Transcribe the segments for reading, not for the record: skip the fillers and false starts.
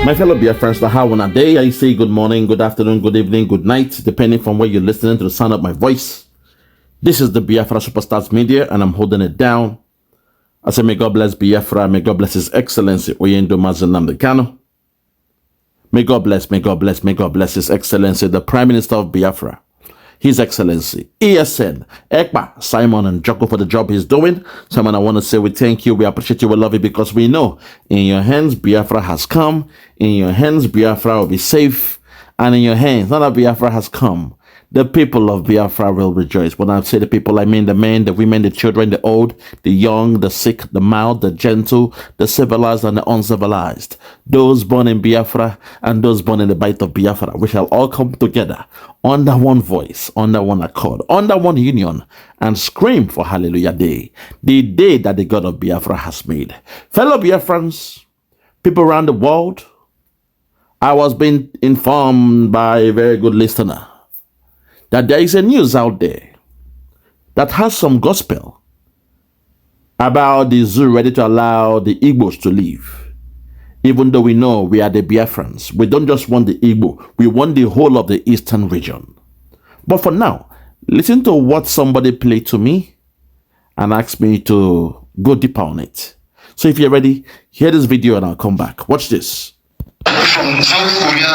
My fellow Biafrans, how on a day I say good morning, good afternoon, good evening, good night, depending from where you're listening to the sound of my voice. This is the Biafra Superstars Media, and I'm holding it down. I say, may God bless Biafra, may God bless His Excellency Oyendo Mazenamde Kano. May God bless His Excellency, the Prime Minister of Biafra, His Excellency, ESN, Ekpa, Simon and Joko for the job he's doing. Simon, I want to say we thank you, we appreciate you, we love you, because we know in your hands Biafra has come, in your hands Biafra will be safe, and in your hands, now that Biafra has come, the people of Biafra will rejoice. When I say the people, I mean the men, the women, the children, the old, the young, the sick, the mild, the gentle, the civilized and the uncivilized. Those born in Biafra and those born in the bite of Biafra, we shall all come together under one voice, under one accord, under one union, and scream for Hallelujah Day, the day that the God of Biafra has made. Fellow Biafrans, people around the world, I was being informed by a very good listener that there is a news out there that has some gospel about the zoo ready to allow the Igbos to live. Even though we know we are the Biafrans, we don't just want the Igbo, we want the whole of the eastern region. But for now, listen to what somebody played to me and asked me to go deeper on it. So if you're ready, hear this video and I'll come back. Watch this. From South Korea,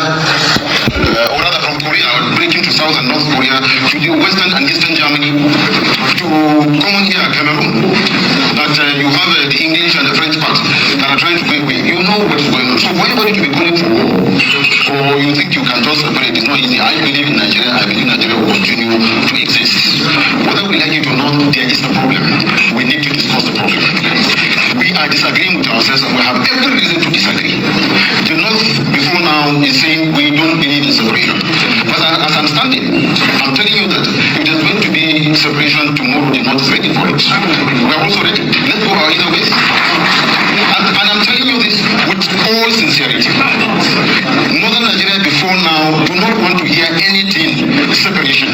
or rather from Korea, breaking to South and North Korea, to the Western and Eastern Germany, to common here, Cameroon, that you have the English and the French part that are trying to go away. You know what's going on. So for anybody to be calling for war, or you think you can just separate, it's not easy. I believe in Nigeria, I believe Nigeria will continue to exist. Whether we like it or not, there is a problem. We need to discuss the problem. We are disagreeing with ourselves and we have every reason to disagree. The North before now is saying we don't believe in separation. But as I'm standing, I'm telling you that if there's going to be separation tomorrow, the North is ready for it. We are also ready. Let's go our either ways. And I'm telling you this with all sincerity. Northern Nigeria before now do not want to hear anything separation.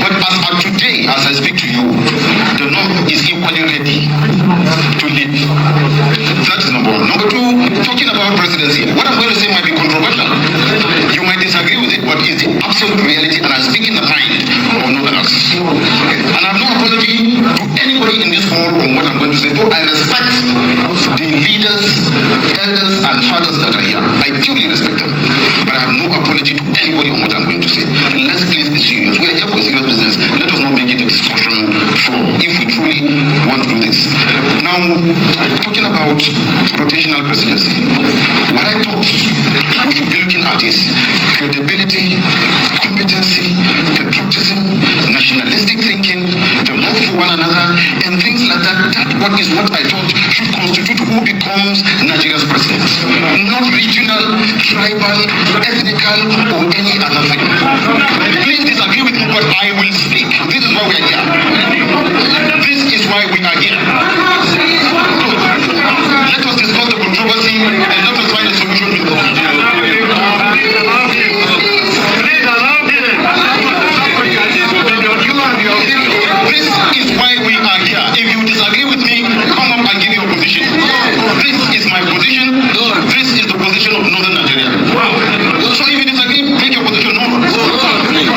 But as of today, as I speak to you, the North is equally ready to live. That is number one. Number two, talking about presidency. What I'm going to say might be controversial. You might disagree with it, but it's the absolute reality, and I speak in the mind of Northerners. And I have no apology to anybody in this hall on what I'm going to say, though I respect the leaders, elders, and fathers that are here. I truly respect them. But I have no apology to anybody on what I'm going to say. Let's please be serious. We are here for serious business. Let us not make it a discussion for if we truly want to do this. Now, talking about rotational presidency, what I thought we should be looking at is credibility, competency, patriotism, nationalistic thinking, the love for one another, and things like that. That is what I thought should constitute who becomes Nigeria's president. Not regional, tribal, ethnical, or any other thing. Please disagree with me, but I will speak. This is why we are here. This is why we are here. Let us discuss the controversy and let us find a solution to the This is why we are here. If you disagree with me, come up and give your position. This is my position. This is the position of Northern Nigeria. So if you disagree, make your position known.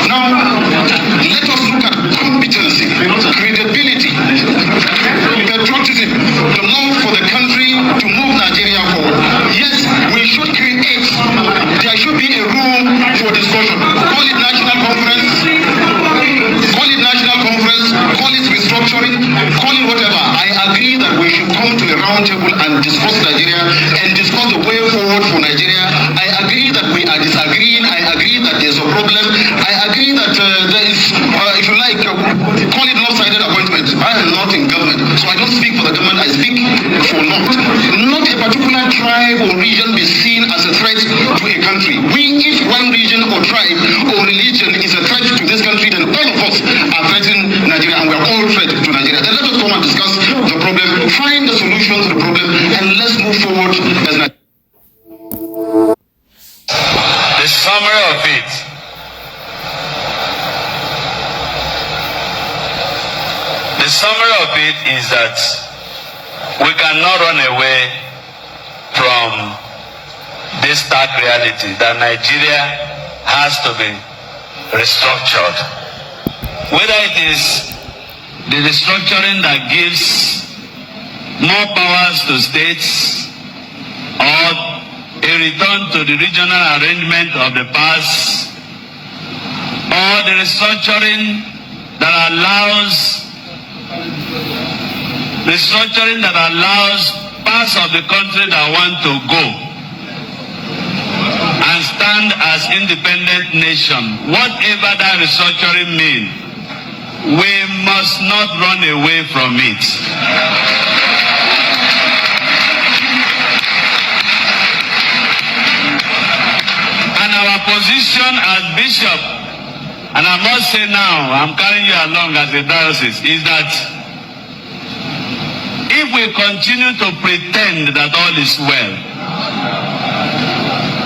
Now, let us look at competency, credibility, patriotism, the love for the country to move Nigeria forward. Yes, we should create, there should be a room for discussion. Call it national conference, call it restructuring, call it whatever. I agree that we should come to a round table and discuss Nigeria and discuss the way forward for Nigeria. I agree that we are disagreeing. I agree that there's a problem. I agree that there is, if you like, call it lopsided appointment. I am not in government, so I don't speak for the government. I speak for North. Not a particular tribe or region be seen as a threat to a country. We, if one region or tribe or religion is a threat to this country, then all of us are threatening Nigeria, and we are all threat to Nigeria. Then let us come and discuss the problem, find the solution to the problem, and let's move forward as Nigeria. The summary of it. The summary of it is that we cannot run away from this stark reality that Nigeria has to be restructured. Whether it is the restructuring that gives more powers to states or a return to the regional arrangement of the past, or the restructuring that allows parts of the country that want to go and stand as independent nation, whatever that restructuring means, we must not run away from it. And our position as bishop, and I must say now, I'm carrying you along as a diocese, is that if we continue to pretend that all is well,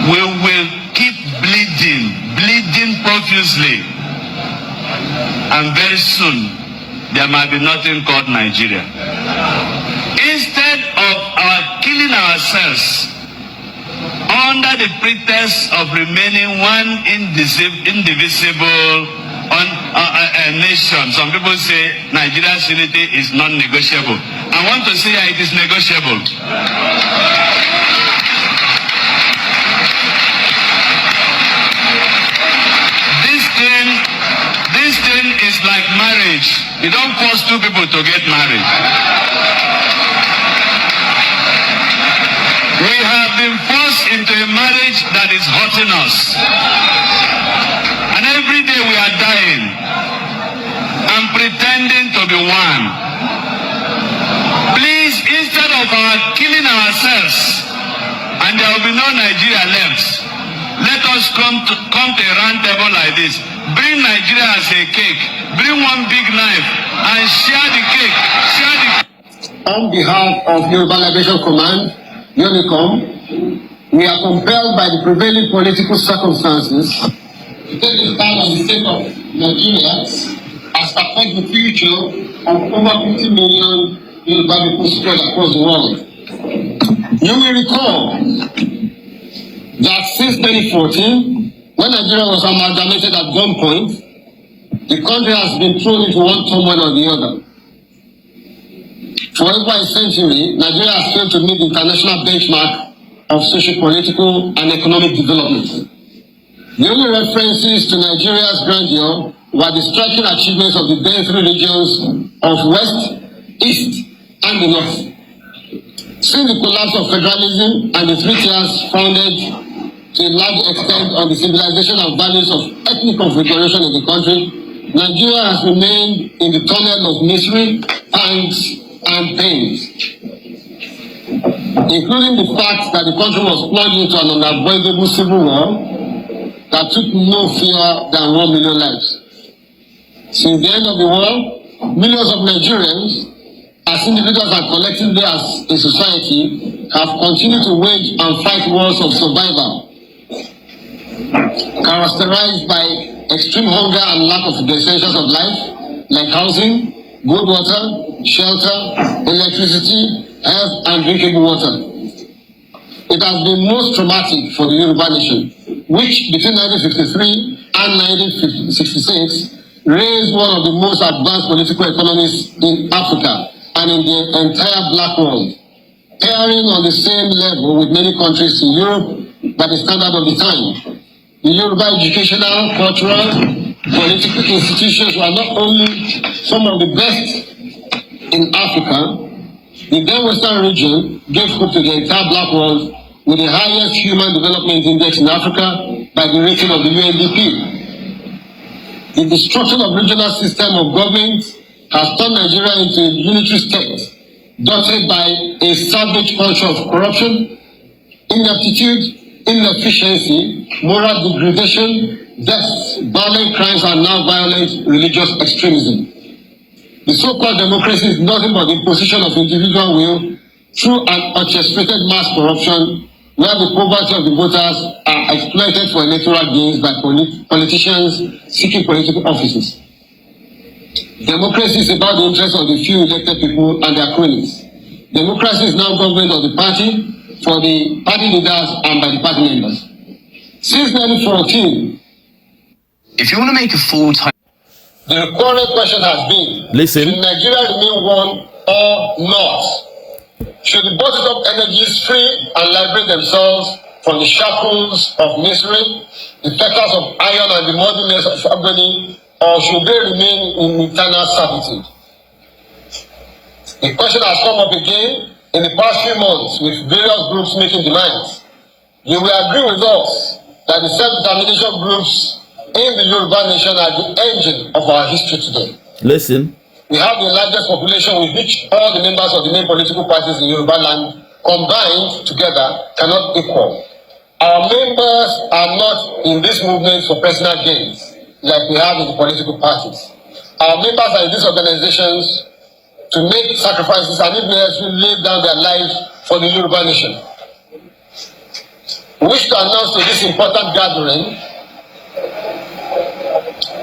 we will keep bleeding profusely, and very soon there might be nothing called Nigeria. Instead of our killing ourselves under the pretext of remaining one indivisible nation, some people say Nigeria's unity is non-negotiable. I want to say it is negotiable. This thing is like marriage. You don't force two people to get married. We have been forced into a marriage that is hurting us. And every day we are dying and pretending to be one. Please, instead of our killing ourselves, and there will be no Nigeria left, let us come to a round table like this. Bring Nigeria as a cake. Bring one big knife and share the cake. On behalf of Yoruba Liberation Command, UNICOM, we are compelled by the prevailing political circumstances to take a stand on the state of Nigeria as affect the future of over 50 million Yoruba people spread across the world. You will recall that since 2014, when Nigeria was amalgamated at gunpoint, the country has been thrown into one turmoil or the other. For over a century, Nigeria has failed to meet the international benchmark of socio-political and economic development. The only references to Nigeria's grandeur were the striking achievements of the then three regions of West, East, and the North. Since the collapse of federalism and the three tiers founded to a large extent on the civilization and values of ethnic configuration in the country, Nigeria has remained in the tunnel of misery, pangs, and pains, including the fact that the country was plunged into an unavoidable civil war that took no fewer than 1 million lives. Since the end of the war, millions of Nigerians, as individuals and collectively as a society, have continued to wage and fight wars of survival, characterized by extreme hunger and lack of the essentials of life, like housing, good water, shelter, electricity, health, and drinkable water. It has been most traumatic for the Yoruba nation, which between 1953 and 1966 raised one of the most advanced political economies in Africa and in the entire black world, pairing on the same level with many countries in Europe by the standard of the time. The Yoruba educational, cultural, political institutions were not only some of the best in Africa. The then Western region gave hope to the entire black world with the highest human development index in Africa by the rating of the UNDP. The destruction of regional system of government has turned Nigeria into a unitary state, dotted by a savage culture of corruption, ineptitude, inefficiency, moral degradation, deaths, violent crimes, and now violent religious extremism. The so-called democracy is nothing but the imposition of individual will through an orchestrated mass corruption where the poverty of the voters are exploited for electoral gains by politicians seeking political offices. Democracy is about the interests of the few elected people and their cronies. Democracy is now government of the party, for the party leaders and by the party members. Since 2014, If you want to make a full-time... the current question has been, Listen. should Nigeria remain one or not? Should the bottled-up energies free and liberate themselves from the shackles of misery, the fetters of iron and the muddiness of agony, or should they remain in eternal servitude? The question has come up again in the past few months with various groups making demands. You will agree with us that the self-determination groups in the Yoruba nation are the engine of our history today. Listen. We have the largest population with which all the members of the main political parties in Yoruba land combined together cannot equal. Our members are not in this movement for personal gains like we have in the political parties. Our members are in these organizations to make sacrifices and if necessary lay down their lives for the Yoruba nation. We wish to announce to this important gathering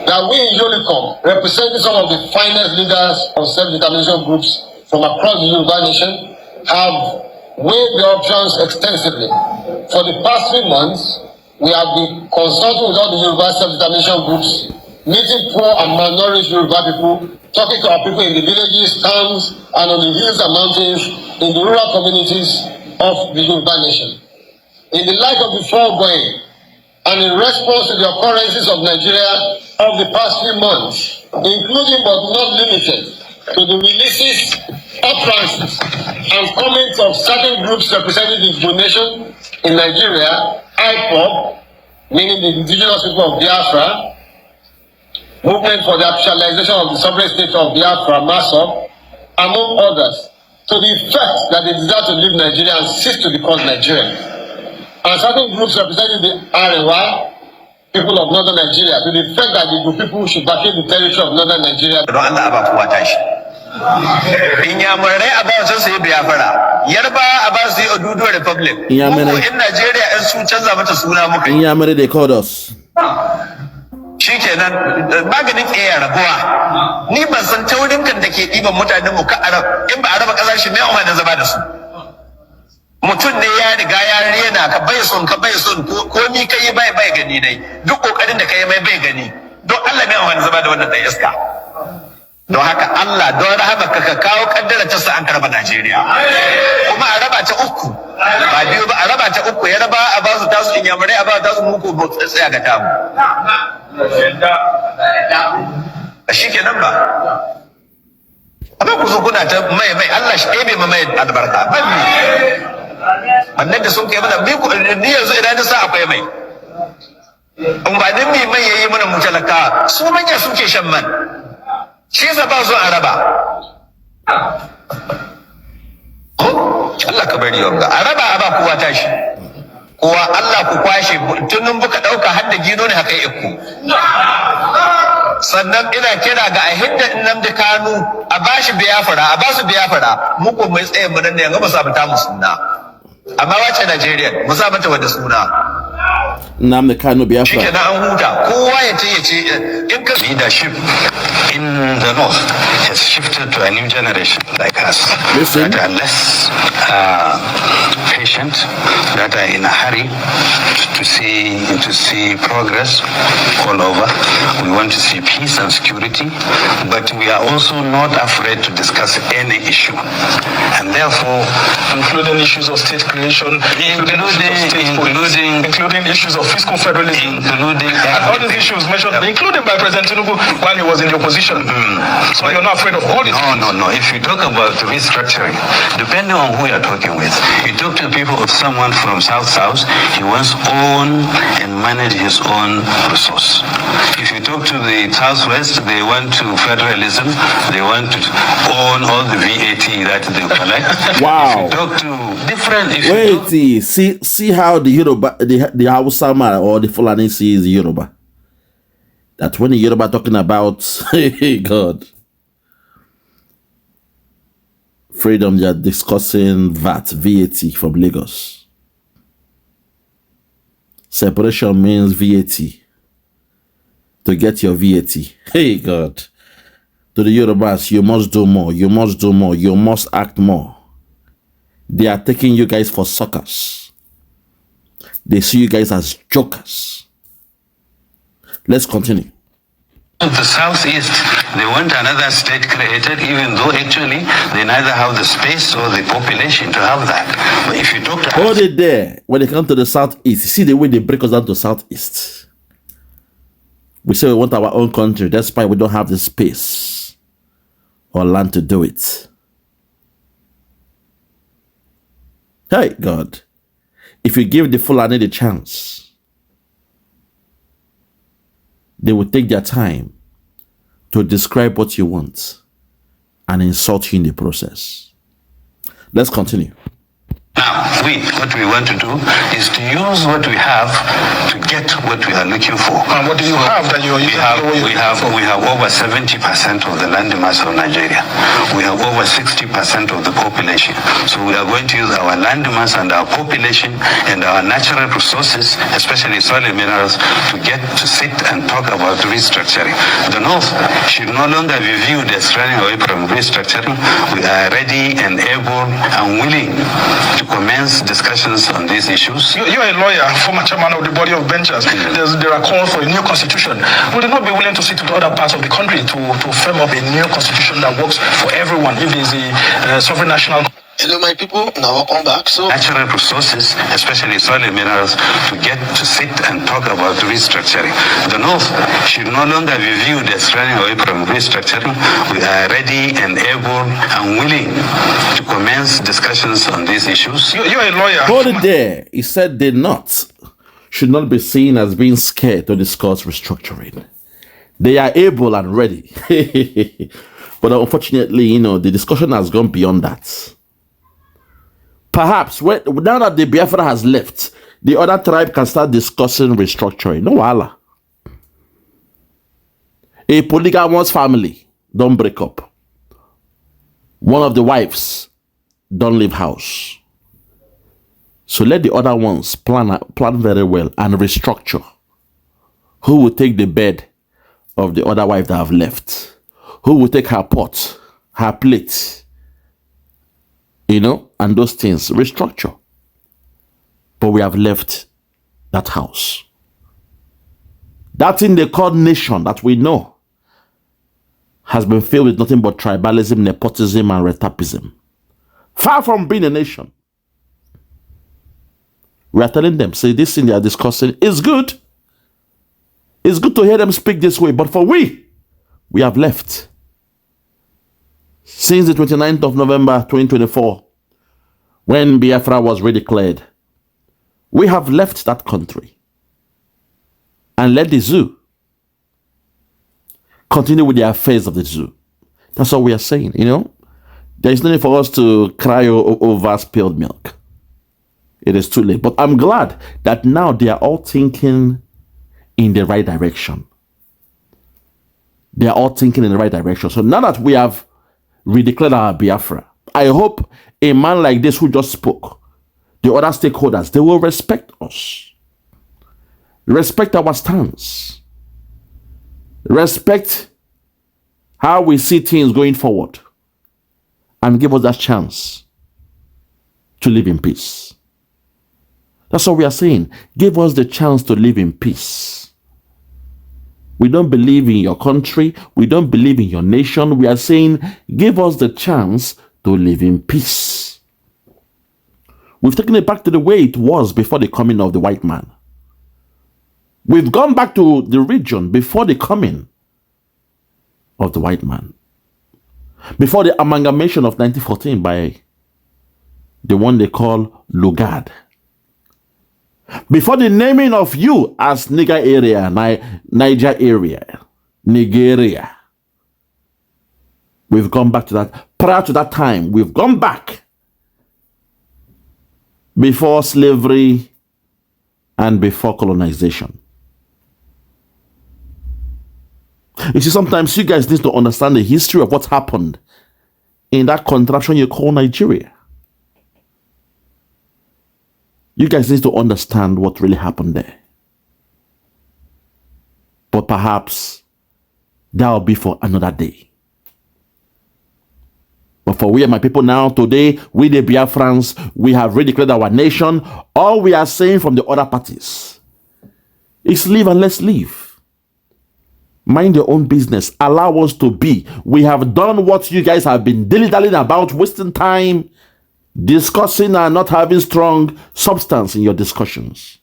that we in Yolicom, representing some of the finest leaders of self-determination groups from across the Yoruba nation, have weighed the options extensively. For the past 3 months, we have been consulting with all the Yoruba self-determination groups, meeting poor and malnourished Yoruba people, talking to our people in the villages, towns, and on the hills and mountains, in the rural communities of the Yoruba nation. In the light of the foregoing, and in response to the occurrences of Nigeria of the past few months, including but not limited to the releases, utterances, and comments of certain groups representing the Igbo nation in Nigeria, IPOB, meaning the indigenous people of Biafra, Movement for the Actualization of the Sovereign State of Biafra, MASOB, among others, to the effect that they desire to leave Nigeria and cease to be called Nigerian. And certain groups representing the Arewa, people of northern Nigeria, to the effect that the Igbo people should vacate the territory of northern Nigeria. Inyamurai a ba su yi Biafra, Yarba a ba su yi Oduduwa Republic. Muku in Nigeria in sun canza mata suna muka. Inyamurai, they called us. Shikenan maganin ƙeya rabuwa. Ni ban san taurin kan da ke ɗiban mutanen mu ka Arab in ba a raba ƙasar shi mai umarnin zama da su. Mutum ne ya riga ya rena ka bai son komi ka yi bai gani dai duk kokarin da ka yi mai bai gani don Allah mai umarnin zama da wannan ɗan iska. Don haka Allah don rahama ka kawo kaddara ta sa an karba Najeriya kuma a raba ta uku ba biyu ba a raba ta uku ya raba a ba su tasu Inyamurai a ba tasu muku ba tsaya ga tamu a shi kenan ba amma ku zo kuna ta mai Allah shi ɗebe ma mai albarka ban wannan da sun kai mana ni yanzu idan na sa akwai mai in ba din mai yayi mana mu talaka su manya suke shan man shi yasa ba su a raba Allah ka bari yau a raba a ba kowa tashi kowa Allah ku kwashe tunun buka dauka har da gino ne haka ikku sannan ina kira ga a hidda Nnamdi Kanu a bashi Biafra a basu Biafra mu ko mai tsaye mu nan ne ga ba sa mata mu sunna amma wace Najeriya mu sa mata wanda suna Nnamdi Kanu Biafra shikenan an huta kowa ya ce in ka leadership in the north has shifted to a new generation like us. Listen. That are less patient, that are in a hurry to see progress all over. We want to see peace and security, but we are also not afraid to discuss any issue. And therefore, including issues of state creation, including issues of fiscal federalism, and all these issues mentioned, including by President Tinubu while he was in the opposition. So you're not afraid of all this? No. If you talk about restructuring, depending on who you're talking with, you talk to people of someone from South, he wants own and manage his own resource. If you talk to the Southwest, they want to federalism, they want to own all the VAT that they collect. Wow. If you talk to different Wait, see how the Yoruba, the Hausa man or the Fulani sees Yoruba. That when the Yoruba talking about God freedom, they are discussing VAT from Lagos. Separation means VAT. To get your VAT. Hey God. To the Yorubas, you must do more. You must do more. You must act more. They are taking you guys for suckers. They see you guys as jokers. Let's continue. The Southeast, they want another state created, even though actually they neither have the space or the population to have that. But if you talk to Hold it there. When they come to the Southeast, you see the way they break us down to Southeast. We say we want our own country. That's why we don't have the space or land to do it. Hey, God. If you give the Fulani the chance, they will take their time to describe what you want and insult you in the process. Let's continue. Now, what we want to do is to use what we have to get what we are looking for. And what do you have that you're using? We have over 70% of the land mass of Nigeria. We have over 60% of the population. So we are going to use our land mass and our population and our natural resources, especially soil and minerals, to get to sit and talk about restructuring. The North should no longer be viewed as running away from restructuring. We are ready and able and willing to commence discussions on these issues. You're a lawyer, former chairman of the body of benchers. There are calls for a new constitution. Would you not be willing to sit with other parts of the country to firm up a new constitution that works for everyone if there's a sovereign national? Hello, my people. Now welcome back. So, natural resources, especially soil and minerals, to get to sit and talk about restructuring. The North should no longer be viewed as running away from restructuring. We are ready and able and willing to commence discussions on these issues. You're a lawyer. Hold it there. He said they should not be seen as being scared to discuss restructuring. They are able and ready. But unfortunately, the discussion has gone beyond that. Perhaps now that the Biafra has left, the other tribe can start discussing restructuring. No wala. A polygamous family don't break up. One of the wives don't leave house. So let the other ones plan very well and restructure. Who will take the bed of the other wife that have left? Who will take her pot, her plate? And those things, restructure. But we have left that house. That thing they call nation that we know has been filled with nothing but tribalism, nepotism, and retapism. Far from being a nation. We are telling them, say, this thing they are discussing is good. It's good to hear them speak this way, but for we have left. Since the 29th of November 2024, when Biafra was redeclared, we have left that country and let the zoo continue with the affairs of the zoo. That's all we are saying, There is no need for us to cry over spilled milk. It is too late. But I'm glad that now they are all thinking in the right direction. They are all thinking in the right direction. So now that we have redeclared our Biafra, I hope a man like this who just spoke, the other stakeholders, they will respect us. Respect our stance. Respect how we see things going forward. And give us that chance to live in peace. That's what we are saying. Give us the chance to live in peace. We don't believe in your country. We don't believe in your nation. We are saying, give us the chance to live in peace. We've taken it back to the way it was before the coming of the white man. We've gone back to the region before the coming of the white man. Before the amalgamation of 1914 by the one they call Lugard. Before the naming of you as Niger area, Niger area, Nigeria. We've gone back to that. Prior to that time, we've gone back. Before slavery and before colonization. You see, sometimes you guys need to understand the history of what happened in that contraption you call Nigeria. You guys need to understand what really happened there. But perhaps that will be for another day. But for we, my people, now, today, we the Biafrans, we have redeclared our nation. All we are saying from the other parties is live and let's live. Mind your own business. Allow us to be. We have done what you guys have been dilly-dallying about, wasting time, discussing and not having strong substance in your discussions.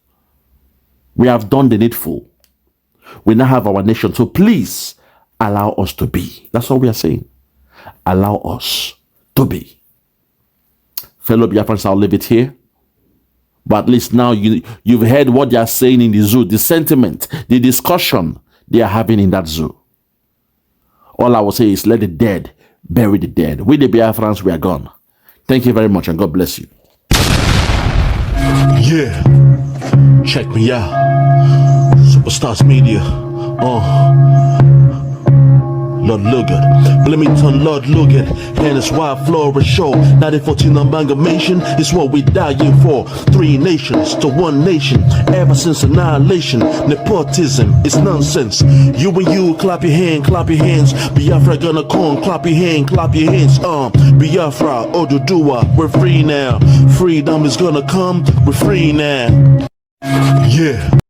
We have done the needful. We now have our nation. So please allow us to be. That's all we are saying. Allow us to be. Fellow Biafrans, I'll leave it here. But at least now you've heard what they are saying in the zoo, the sentiment, the discussion they are having in that zoo. All I will say is let the dead bury the dead. We the Biafrans, we are gone. Thank you very much and God bless you. Yeah, check me out. Superstars Media. Lord Lugard, Bloomington, Lord Lugard, and it's wild flora show. 1914 amalgamation is what we dying for. 3 nations to 1 nation, ever since annihilation. Nepotism is nonsense. You and you, clap your hands. Biafra gonna come, clap your hands. Biafra, Oduduwa, we're free now. Freedom is gonna come, we're free now. Yeah.